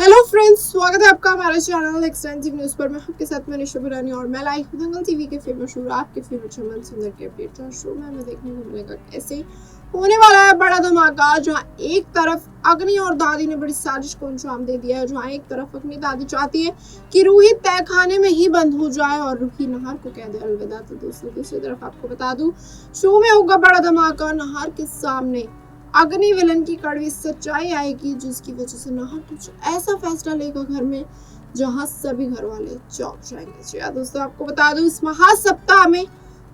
Hello friends, स्वागत है आपका हमारे चैनल एक्सटेंसिव न्यूज़ पर। मैं आपके साथ मैंने शुभरानी और मैं लाइव दंगल टीवी के फेवरेट शो आपके फेवरेट चमन सुंदर के अपडेट शो में हमें देखने को मिलेगा कैसे होने वाला है बड़ा धमाका। जहां एक तरफ अग्नि और दादी ने बड़ी साजिश को अंजाम दे दिया है। जहां एक तरफ अग्नि दादी चाहती है कि रूही तय खाने में ही बंद हो जाए और रूही नहार को कह दे अलविदा। तो दोस्तों दूसरी तरफ आपको बता दूं, शो में होगा बड़ा धमाका। नहार के सामने अग्नि विलन की कड़वी सच्चाई आएगी, जिसकी वजह से नहार कुछ ऐसा फैसला लेगा घर में जहां सभी घर वाले चौंक जाएंगे। जी हाँ दोस्तों, आपको बता दूं इस महासप्ताह में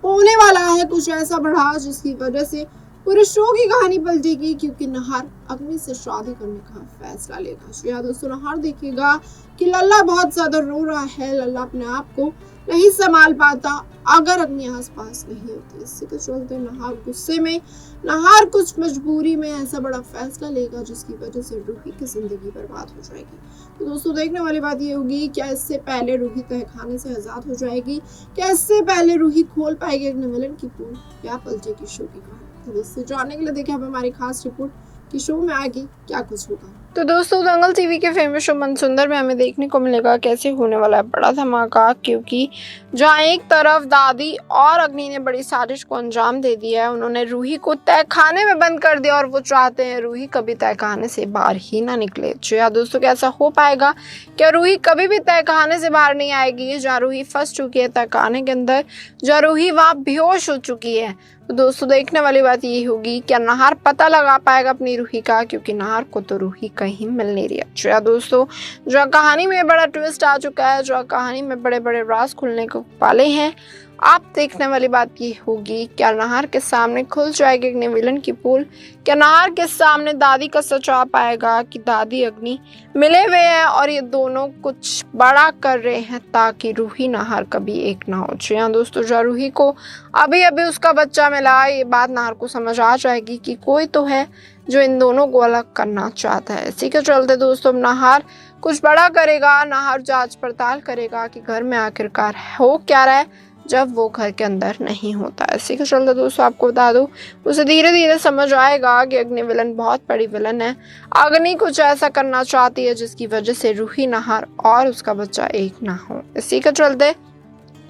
होने वाला है कुछ ऐसा बड़ा, जिसकी वजह से पूरे शो की कहानी पलटेगी, क्योंकि नहार अग्नि से शादी करने का फैसला लेगा। जी हाँ दोस्तों, नहार देखिएगा कि लल्ला बहुत ज्यादा रो रहा है। लल्ला अपने आप को नहीं संभाल पाता अगर अग्नि आस पास नहीं होती। इसी के चलते नहार गुस्से में, नहार कुछ मजबूरी में ऐसा बड़ा फैसला लेगा जिसकी वजह से रूही की जिंदगी बर्बाद हो जाएगी। तो दोस्तों देखने वाली बात ये होगी, क्या इससे पहले रूही तहखाने से आजाद हो जाएगी? क्या इससे पहले रूही खोल पाएगी अग्नि विलन की पोल? क्या पलटेगी शो की कहानी? तो दोस्तों जानने के लिए देखिए हमारी खास रिपोर्ट कि शो में आगे क्या कुछ होगा। तो दोस्तों दंगल टीवी के फेमस शो मनसुंदर में हमें देखने को मिलेगा कैसे होने वाला है बड़ा धमाका, क्योंकि जहां एक तरफ दादी और अग्नि ने बड़ी साजिश को अंजाम दे दिया है। उन्होंने रूही को तहखाने में बंद कर दिया और वो चाहते हैं रूही कभी तहखाने से बाहर ही ना निकले। जी हाँ दोस्तों, कैसा हो पाएगा? क्या रूही कभी भी तहखाने से बाहर नहीं आएगी? जहाँ रूही फंस चुकी है तहखाने के अंदर, जहाँ रूही वहाँ बेहोश हो चुकी है। तो दोस्तों देखने वाली बात ये होगी, क्या नहार पता लगा पाएगा अपनी रूही का? क्योंकि नहार को तो रूही कहीं मिल नहीं रही है। अच्छा दोस्तों, जो कहानी में बड़ा ट्विस्ट आ चुका है, जो कहानी में बड़े बड़े राज खुलने को वाले हैं, आप देखने वाली बात ये होगी, क्या नहार के सामने खुल जाएगी अग्नि विलन की पोल? क्या नहार के सामने दादी का सच आ पाएगा कि दादी अग्नि मिले हुए हैं और ये दोनों कुछ बड़ा कर रहे हैं ताकि रूही नहार कभी एक ना हो? जी हाँ दोस्तों, जो रूही को अभी अभी उसका बच्चा मिला, ये बात नहार को समझ आ जाएगी कि कोई तो है जो इन दोनों को अलग करना चाहता है। इसी के चलते दोस्तों नहार कुछ बड़ा करेगा। नहार जांच पड़ताल करेगा कि घर में आखिरकार हो क्या रहा है जब वो घर के अंदर नहीं होता। इसी के चलते दोस्तों आपको बता दूं, उसे धीरे धीरे समझ आएगा कि अग्नि विलन बहुत बड़ी विलन है। अग्नि कुछ ऐसा करना चाहती है जिसकी वजह से रूही, नहार और उसका बच्चा एक ना हो। इसी के चलते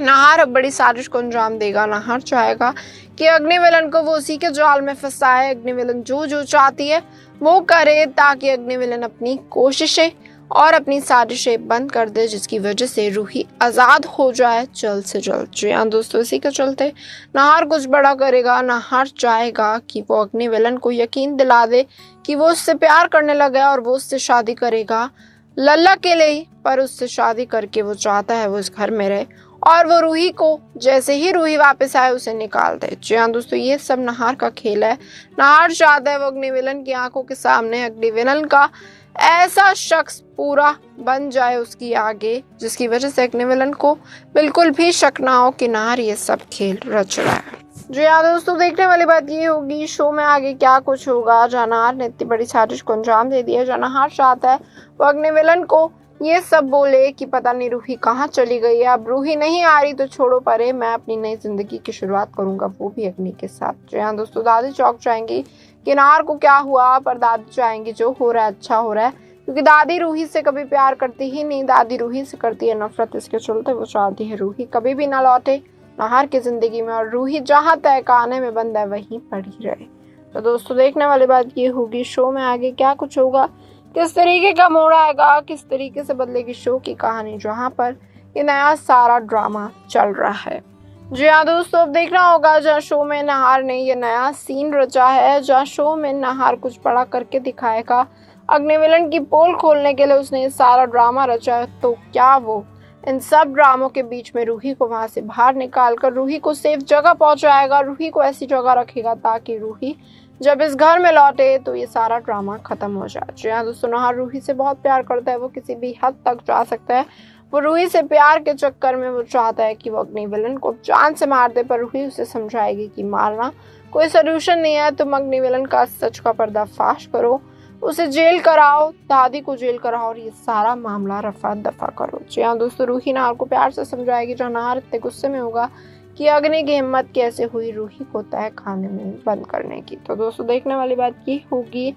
नहार अब बड़ी साजिश को अंजाम देगा। नहार चाहेगा कि अग्नि विलन को वो उसी के जाल में फंसाए। अग्नि विलन जो जो चाहती है वो करे ताकि अग्नि विलन अपनी कोशिशें और अपनी साजिशें बंद कर दे, जिसकी वजह से रूही आजाद हो जाए जल्द से जल्द। जी हाँ दोस्तों, इसी के चलते नहार कुछ बड़ा करेगा। नहार चाहेगा कि वो अग्नि विलन को यकीन दिला दे कि वो उससे प्यार करने लगा और वो उससे शादी करेगा लल्ला के लिए, पर उससे शादी करके वो चाहता है वो इस घर में रहे और वो रूही को जैसे ही रूही वापस आए उसे निकाल दे। जी हाँ दोस्तों, ये सब नहार का खेल है। नहार चाहता है वो अग्नि विलन की आंखों के सामने अग्नि विलन का ऐसा शख्स पूरा बन जाए उसकी आगे, जिसकी वजह से अग्नि विलन को बिल्कुल भी शक ना हो कि नहार ये सब खेल रच रहा है। जी हाँ दोस्तों, देखने वाली बात ये होगी शो में आगे क्या कुछ होगा। जहाँ नहार ने इतनी बड़ी साजिश को अंजाम दे दिया, जहाँ नहार चाहता है वो अग्नि विलन को ये सब बोले कि पता नहीं रूही कहाँ चली गई है, अब रूही नहीं आ रही तो छोड़ो परे, मैं अपनी नई जिंदगी की शुरुआत करूंगा, वो भी अग्नि के साथ। जी हाँ दोस्तों, दादी चौंक जाएंगी कि नहार को क्या हुआ, पर दादी चाहेंगी जो हो रहा है अच्छा हो रहा है, क्योंकि दादी रूही से कभी प्यार करती ही नहीं, दादी रूही से करती है नफरत। इसके चलते वो चाहती है रूही कभी भी ना लौटे नहार की जिंदगी में और रूही जहाँ तहखाने में बंद है वहीं पड़ी रहे। तो दोस्तों देखने वाली बात ये होगी शो में आगे क्या कुछ होगा, किस तरीके का मोड़ आएगा, किस तरीके से बदलेगी शो की कहानी, जहाँ पर ये नया सारा ड्रामा चल रहा है। जी हाँ दोस्तों, अब देखना होगा जहाँ शो में नहार ने ये नया सीन रचा है, जहाँ शो में नहार कुछ बड़ा करके दिखाएगा। अग्नि विलन की पोल खोलने के लिए उसने ये सारा ड्रामा रचा है, तो क्या वो इन सब ड्रामों के बीच में रूही को वहां से बाहर निकाल कर रूही को सेफ जगह पहुंचाएगा, रूही को ऐसी जगह रखेगा ताकि रूही जब इस घर में लौटे तो ये सारा ड्रामा खत्म हो जाए। जी हाँ दोस्तों, नहार रूही से बहुत प्यार करता है, वो किसी भी हद तक जा सकता है। वो रूही से प्यार के चक्कर में वो चाहता है कि वो अग्नि विलन को जान से मार दे, पर रूही उसे समझाएगी कि मारना कोई सोल्यूशन नहीं है, तुम अग्नि विलन का सच का पर्दाफाश करो, उसे जेल कराओ, दादी को जेल कराओ और ये सारा मामला रफा दफा करो। जी हाँ दोस्तों, रूही नहार को प्यार से समझाएगी, जहाँ नहार इतने गुस्से में होगा कि अग्नि की हिम्मत कैसे हुई रूही को तहखाने में बंद करने की। तो दोस्तों देखने वाली बात ये होगी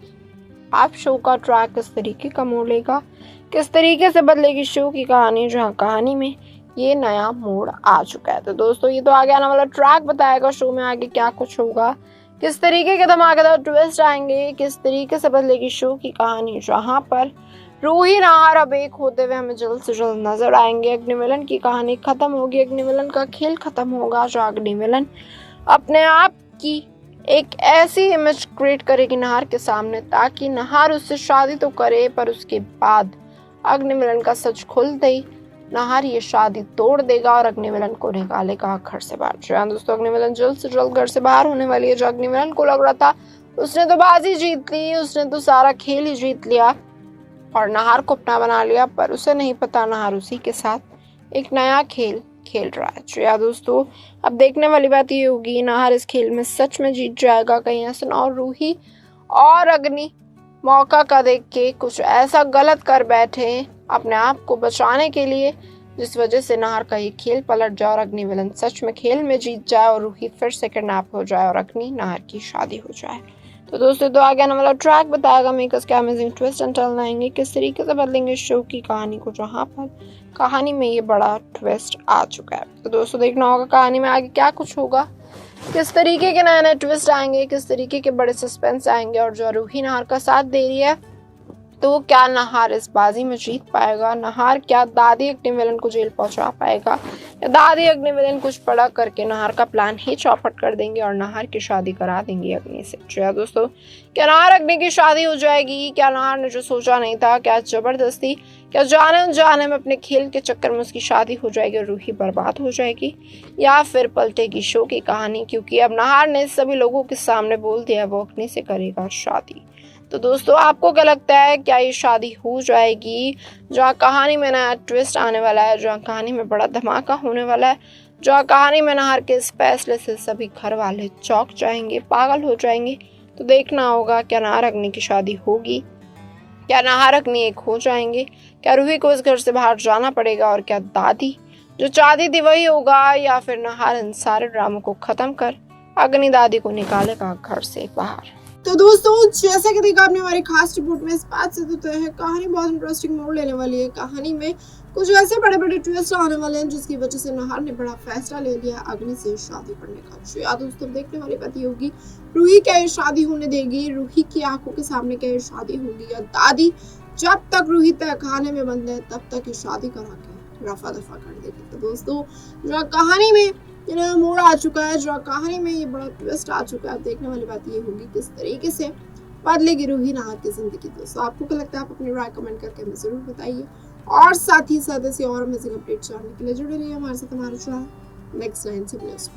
आप शो का ट्रैक किस तरीके का मोड़ लेगा, किस तरीके से बदलेगी शो की कहानी, जहाँ कहानी में ये नया मोड़ आ चुका है। तो दोस्तों ये तो आगे आने वाला ट्रैक बताएगा शो में आगे क्या कुछ होगा, किस तरीके के धमाकेदार ट्विस्ट आएंगे, किस तरीके से बदलेगी शो की कहानी, जहाँ पर रूही नाहर अब एक होते हुए हमें जल्द से जल्द नजर आएंगे। अग्निमिलन की कहानी खत्म होगी, अग्निमिलन का खेल खत्म होगा, जहाँ अग्निमिलन अपने आप की एक ऐसी इमेज क्रिएट करेगी नाहर के सामने ताकि नाहर उससे शादी तो करे पर उसके बाद अग्निमिलन का सच खुल दे, नाहर ये शादी तोड़ देगा और अग्निमिलन को निकालेगा घर से बाहर। जी हाँ दोस्तों, अग्निमिलन जल्द से जल्द घर से बाहर होने वाली है। जो अग्निमिलन को लग रहा था उसने तो बाजी जीत ली, उसने तो सारा खेल ही जीत लिया और नाहर को अपना बना लिया, पर उसे नहीं पता नाहर उसी के साथ एक नया खेल खेल रहा है। जी हाँ दोस्तों, अब देखने वाली बात ये होगी नाहर इस खेल में सच में जीत जाएगा, कहीं ऐसा और रूही और अग्नि मौका का देख के कुछ ऐसा गलत कर बैठे अपने आप को बचाने के लिए, जिस वजह से नाहर का ये खेल पलट जाए और अग्निमिलन सच में खेल में जीत जाए और रूही फिर से किडनैप हो जाए और अग्नि नाहर की शादी हो जाए। तो दोस्तों तो आगे आने वाला ट्रैक बताएगा मेकर्स क्या अमेजिंग ट्विस्ट एंड टर्न लाएंगे, किस तरीके से बदलेंगे शो की कहानी को, जहाँ पर कहानी में ये बड़ा ट्विस्ट आ चुका है। तो दोस्तों देखना होगा कहानी में आगे क्या कुछ होगा, किस तरीके के नए नए ट्विस्ट आएंगे, किस तरीके के बड़े सस्पेंस आएंगे और जो रूही नाहर का साथ दे रही है तो क्या नाहर इस बाजी में जीत पाएगा, नाहर क्या दादी अग्निमिलन को जेल पहुंचा पाएगा या दादी अग्निमिलन कुछ बड़ा करके नाहर का प्लान ही चौपट कर देंगे और नाहर की शादी करा देंगी अग्नि से। जी दोस्तों, क्या नाहर अग्नि की शादी हो जाएगी, क्या नाहर ने जो सोचा नहीं था, क्या जबरदस्ती, क्या जाने अनजाने में अपने खेल के चक्कर में उसकी शादी हो जाएगी और रूही बर्बाद हो जाएगी, या फिर पलटेगी शो की कहानी, क्योंकि अब नाहर ने सभी लोगों के सामने बोल दिया वो अग्नि से करेगा शादी। तो दोस्तों आपको क्या लगता है, क्या ये शादी हो जाएगी, जहाँ कहानी में नया ट्विस्ट आने वाला है, जहाँ कहानी में बड़ा धमाका होने वाला है, जहाँ कहानी में नाहर के इस फैसले से सभी घर वाले चौंक जाएंगे, पागल हो जाएंगे। तो देखना होगा क्या नाहर अग्नि की शादी होगी, क्या नाहर अग्नि एक हो जाएंगे, क्या रूही को इस घर से बाहर जाना पड़ेगा और क्या दादी जो चाहती थी वही होगा, या फिर नाहर इन सारे ड्रामों को खत्म कर अग्नि दादी को निकालेगा घर से बाहर। तो दोस्तों जैसा कि देखा आपने हमारी खास रिपोर्ट में, इस बात से तो तय है कहानी बहुत इंटरेस्टिंग मोड़ लेने वाली है। कहानी में कुछ ऐसे बड़े बड़े ट्विस्ट आने वाले हैं जिसकी वजह से नाहर ने बड़ा फैसला ले लिया अग्नि से शादी करने का। या दोस्तों देखने वाली बात ये होगी रूही क्या ये शादी होने देगी, रूही की आंखों के सामने क्या ये शादी होगी, या दादी जब तक रूही तय खाने में बंद है तब तक ये शादी करा के रफा दफा कर देगी। तो दोस्तों जो कहानी में मोड़ आ चुका है, जो कहानी में ये बड़ा ट्विस्ट आ चुका है, देखने वाली बात ये होगी किस तरीके से बदलेगी रूही नाहर की जिंदगी। दोस्तों आपको क्या लगता है, आप अपनी राय कमेंट करके हमें जरूर बताइए और साथ ही साथ ऐसी और अमेजिंग अपडेट जानने के लिए जुड़े रहिए हमारे साथ, हमारे चैनल नेक्स्ट 9 न्यूज़।